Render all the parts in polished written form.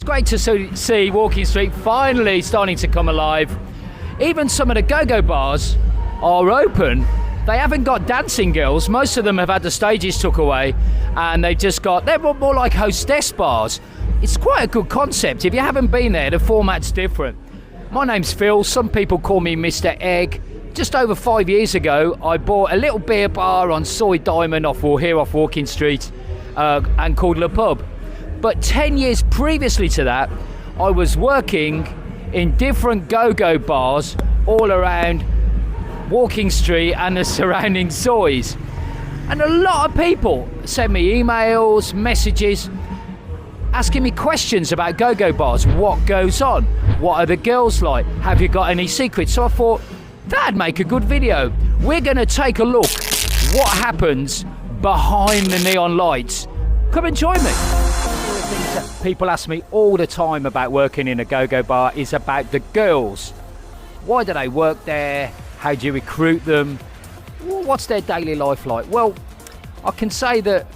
great to see Walking Street finally starting to come alive. Even some of the go-go bars are open. They haven't got dancing girls. Most of them have had the stages took away, and they're more like hostess bars. It's quite a good concept. If you haven't been there, the format's different. My name's Phil. Some people call me Mr. Egg. Just over 5 years ago, I bought a little beer bar on Soy Diamond off Walking Street and called Le Pub. But 10 years previously to that, I was working in different go-go bars all around Walking Street and the surrounding soys. And a lot of people send me emails, messages, asking me questions about go-go bars. What goes on? What are the girls like? Have you got any secrets? So I thought, that'd make a good video. We're going to take a look what happens behind the neon lights. Come and join me. People ask me all the time about working in a go-go bar is about the girls. Why do they work there? How do you recruit them? What's their daily life like? Well, I can say that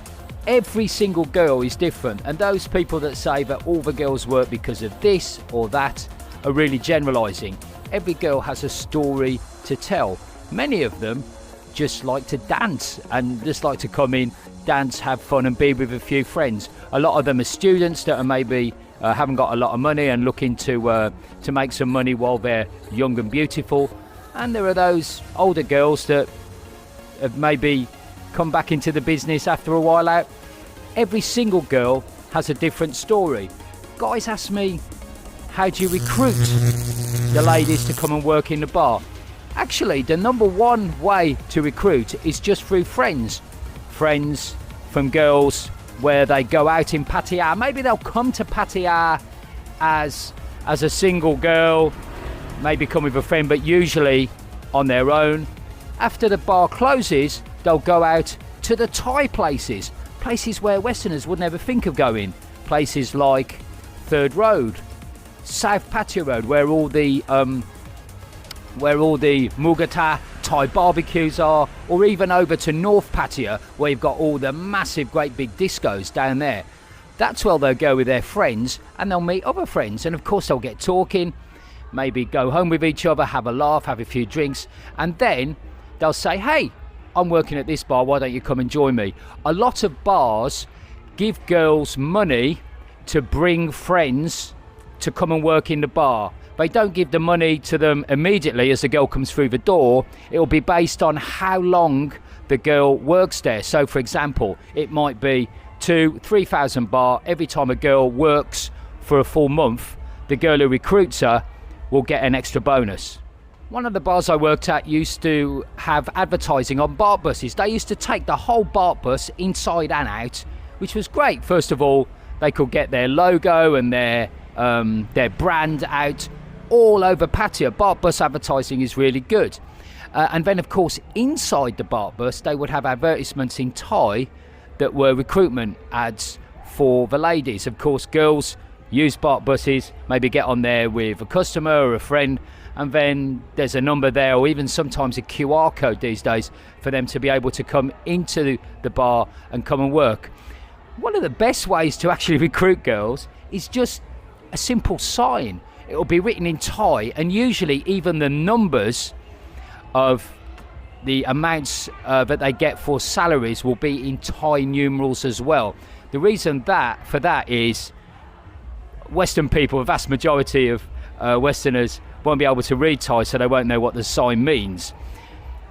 every single girl is different, and those people that say that all the girls work because of this or that are really generalising. Every girl has a story to tell. Many of them just like to dance and just like to come in, dance, have fun and be with a few friends. A lot of them are students that are maybe haven't got a lot of money and looking to make some money while they're young and beautiful. And there are those older girls that have maybe come back into the business after a while out. Every single girl has a different story. Guys ask me, how do you recruit the ladies to come and work in the bar? Actually, the number one way to recruit is just through friends. Friends from girls where they go out in Pattaya. Maybe they'll come to Pattaya as a single girl, maybe come with a friend, but usually on their own. After the bar closes, they'll go out to the Thai places where Westerners would never think of going. Places like Third Road, South Pattaya Road, where all the Mugata Thai barbecues are, or even over to North Pattaya, where you've got all the massive, great big discos down there. That's where they'll go with their friends, and they'll meet other friends, and of course they'll get talking, maybe go home with each other, have a laugh, have a few drinks, and then they'll say, hey, I'm working at this bar, why don't you come and join me? A lot of bars give girls money to bring friends to come and work in the bar. They don't give the money to them immediately as the girl comes through the door. It'll be based on how long the girl works there. So for example, it might be 2,000-3,000 baht. Every time a girl works for a full month, the girl who recruits her will get an extra bonus. One of the bars I worked at used to have advertising on BART buses. They used to take the whole BART bus inside and out, which was great. First of all, they could get their logo and their brand out all over Pattaya. BART bus advertising is really good. And then, of course, inside the BART bus, they would have advertisements in Thai that were recruitment ads for the ladies. Of course, girls use BART buses, maybe get on there with a customer or a friend, and then there's a number there, or even sometimes a QR code these days for them to be able to come into the bar and come and work. One of the best ways to actually recruit girls is just a simple sign. It will be written in Thai, and usually even the numbers of the amounts that they get for salaries will be in Thai numerals as well. The reason for that is Western people, the vast majority of Westerners, won't be able to read Thai, so they won't know what the sign means.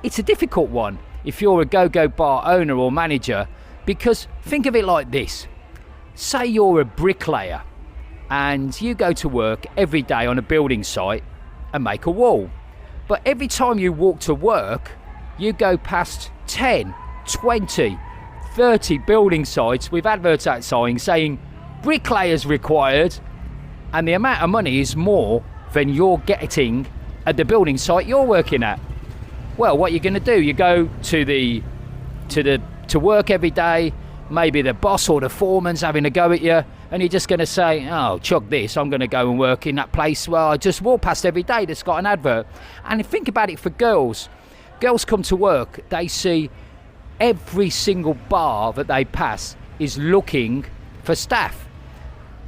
It's a difficult one if you're a go-go bar owner or manager, because think of it like this. Say you're a bricklayer and you go to work every day on a building site and make a wall. But every time you walk to work, you go past 10, 20, 30 building sites with adverts outside saying bricklayers required, and the amount of money is more than you're getting at the building site you're working at. Well, what you're going to do, you go to work every day, maybe the boss or the foreman's having a go at you, and you're just going to say, oh, chuck this, I'm going to go and work in that place where I just walk past every day that's got an advert. And think about it for girls. Girls come to work, they see every single bar that they pass is looking for staff.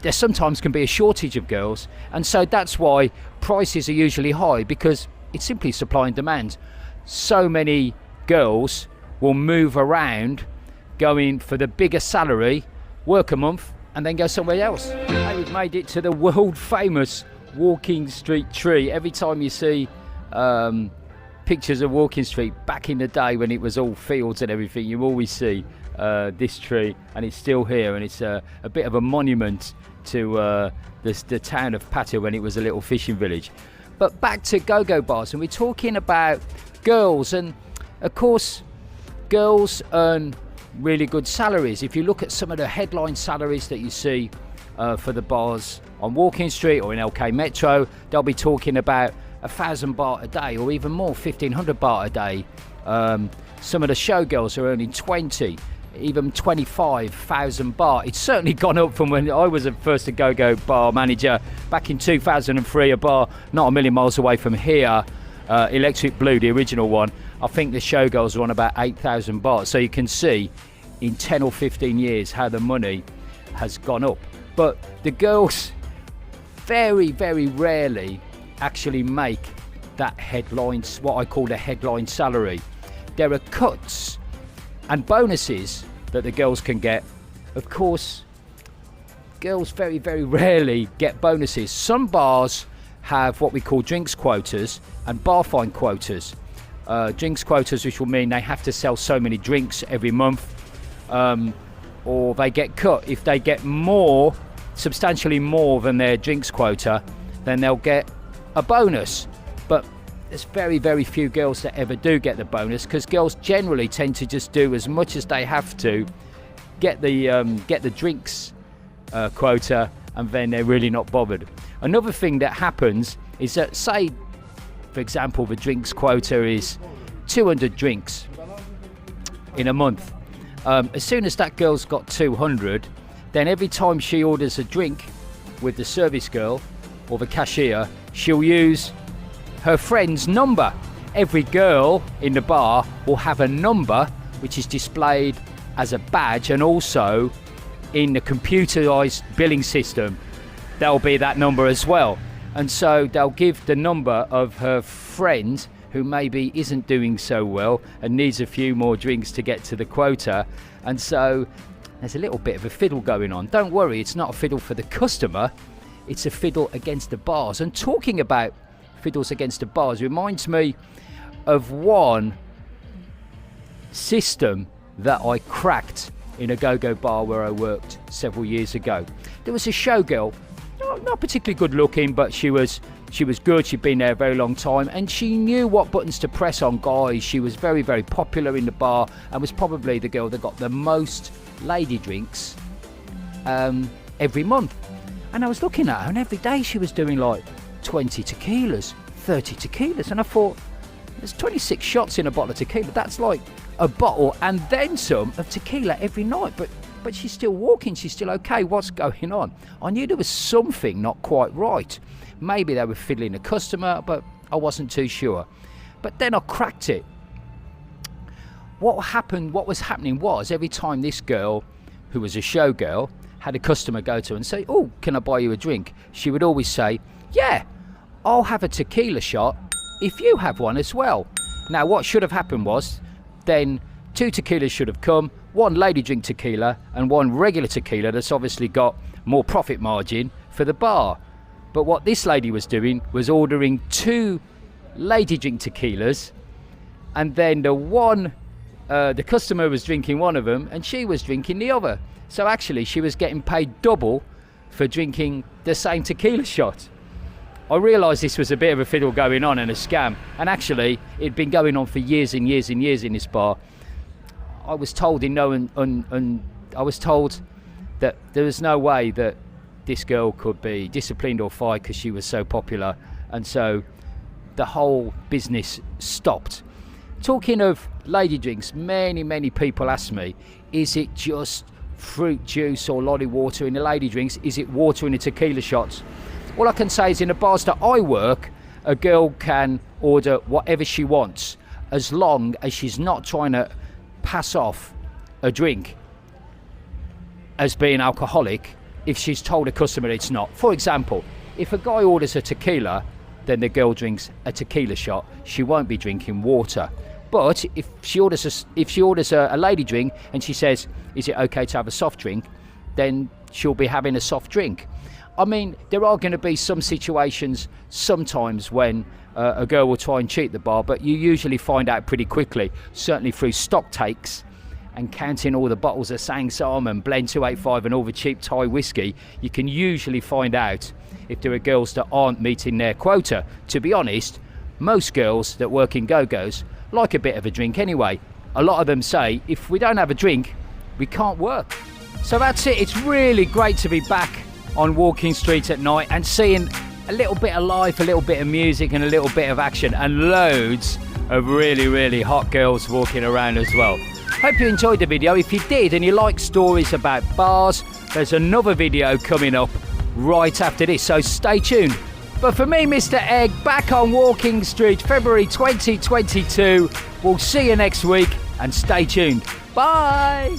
there sometimes can be a shortage of girls, and so that's why prices are usually high, because it's simply supply and demand. So many girls will move around going for the bigger salary, work a month and then go somewhere else. Hey, we've made it to the world famous Walking Street tree. Every time you see pictures of Walking Street back in the day when it was all fields and everything, you always see this tree, and it's still here, and it's a bit of a monument to the town of Pattaya when it was a little fishing village. But back to go-go bars, and we're talking about girls, and of course girls earn really good salaries. If you look at some of the headline salaries that you see for the bars on Walking Street or in LK Metro, they'll be talking about 1,000 baht a day, or even more, 1,500 baht a day. Some of the showgirls are earning 20, even 25,000 baht. It's certainly gone up from when I was first a go-go bar manager back in 2003, a bar not a million miles away from here, Electric Blue, the original one. I think the showgirls are on about 8,000 baht. So you can see in 10 or 15 years how the money has gone up. But the girls very, very rarely actually make that headline, what I call the headline salary. There are cuts and bonuses that the girls can get. Of course, girls very, very rarely get bonuses. Some bars have what we call drinks quotas and bar fine quotas. Drinks quotas, which will mean they have to sell so many drinks every month, or they get cut. If they get more, substantially more than their drinks quota, then they'll get a bonus. But there's very, very few girls that ever do get the bonus, because girls generally tend to just do as much as they have to get the drinks quota, and then they're really not bothered. Another thing that happens is that, say for example, the drinks quota is 200 drinks in a month. As soon as that girl's got 200, then every time she orders a drink with the service girl or the cashier, she'll use her friend's number. Every girl in the bar will have a number which is displayed as a badge, and also in the computerized billing system there'll be that number as well. And so they'll give the number of her friend who maybe isn't doing so well and needs a few more drinks to get to the quota. And so there's a little bit of a fiddle going on. Don't worry, it's not a fiddle for the customer, it's a fiddle against the bars. And talking about fiddles against the bars reminds me of one system that I cracked in a go-go bar where I worked several years ago. There was a showgirl, not particularly good looking, but she was good. She'd been there a very long time, and she knew what buttons to press on guys. She was very, very popular in the bar, and was probably the girl that got the most lady drinks every month. And I was looking at her, and every day she was doing like 20 tequilas, 30 tequilas, and I thought, there's 26 shots in a bottle of tequila. That's like a bottle and then some of tequila every night. But she's still walking, she's still okay. What's going on? I knew there was something not quite right. Maybe they were fiddling a customer, but I wasn't too sure. But then I cracked it. What was happening was, every time this girl, who was a showgirl, had a customer go to her and say, "Oh, can I buy you a drink?" she would always say, "Yeah, I'll have a tequila shot if you have one as well." Now, what should have happened was, then 2 tequilas should have come, 1 lady drink tequila and 1 regular tequila that's obviously got more profit margin for the bar. But what this lady was doing was ordering 2 lady drink tequilas, and then the customer was drinking one of them and she was drinking the other. So actually she was getting paid double for drinking the same tequila shot. I realised this was a bit of a fiddle going on and a scam, and actually it'd been going on for years and years and years in this bar. I was told I was told that there was no way that this girl could be disciplined or fired because she was so popular, and so the whole business stopped. Talking of lady drinks, many people ask me, is it just fruit juice or lolly water in the lady drinks? Is it water in the tequila shots? All I can say is, in the bars that I work, a girl can order whatever she wants, as long as she's not trying to pass off a drink as being alcoholic, if she's told a customer it's not. For example, if a guy orders a tequila, then the girl drinks a tequila shot. She won't be drinking water. But if she orders a lady drink and she says, is it okay to have a soft drink, then she'll be having a soft drink. I mean, there are going to be some situations sometimes when a girl will try and cheat the bar, but you usually find out pretty quickly, certainly through stock takes and counting all the bottles of Sang Som and Blend 285 and all the cheap Thai whiskey. You can usually find out if there are girls that aren't meeting their quota. To be honest, most girls that work in go-go's like a bit of a drink anyway. A lot of them say, if we don't have a drink, we can't work. So that's it. It's really great to be back on Walking Street at night and seeing a little bit of life, a little bit of music and a little bit of action and loads of really, really hot girls walking around as well. Hope you enjoyed the video. If you did and you like stories about bars, there's another video coming up right after this, so stay tuned. But for me, Mr. Egg, back on Walking Street, February 2022. We'll see you next week and stay tuned. Bye!